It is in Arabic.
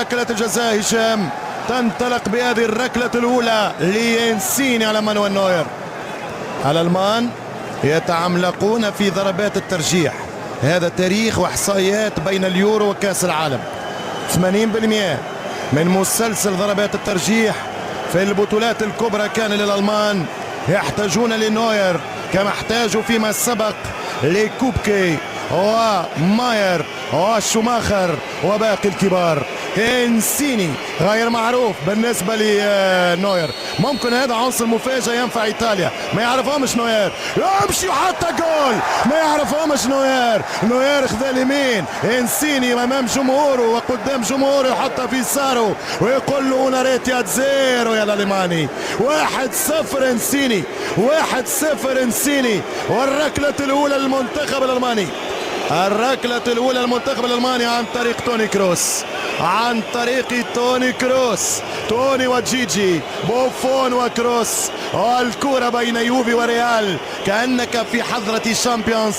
ركلة الجزاء. هشام تنطلق بهذه الركلة الأولى لينسيني على مانويل نوير. الألمان يتعملقون في ضربات الترجيح. هذا تاريخ واحصائيات بين اليورو وكأس العالم. 80% من مسلسل ضربات الترجيح في البطولات الكبرى كان للألمان. يحتاجون لنوير كما احتاجوا فيما سبق لكوبكي وماير وشوماخر وباقي الكبار. انسيني غير معروف بالنسبة لنوير. ممكن هذا عنصر مفاجئ ينفع ايطاليا. ما يعرفهمش نوير، يمشي وحتى جول. ما يعرفهمش نوير. نوير خذا اليمين. انسيني امام جمهوره وقدام جمهوره يحطها في يساره ويقول له انا ريت زيرو يا الالماني. 1-0 انسيني. 1-0 انسيني. والركلة الاولى للمنتخب الالماني. الركلة الأولى للمنتخب الألماني عن طريق توني كروس. عن طريق توني كروس. توني وجيجي، بوفون وكروس، والكرة بين يوفي وريال كأنك في حضرة شامبيونز.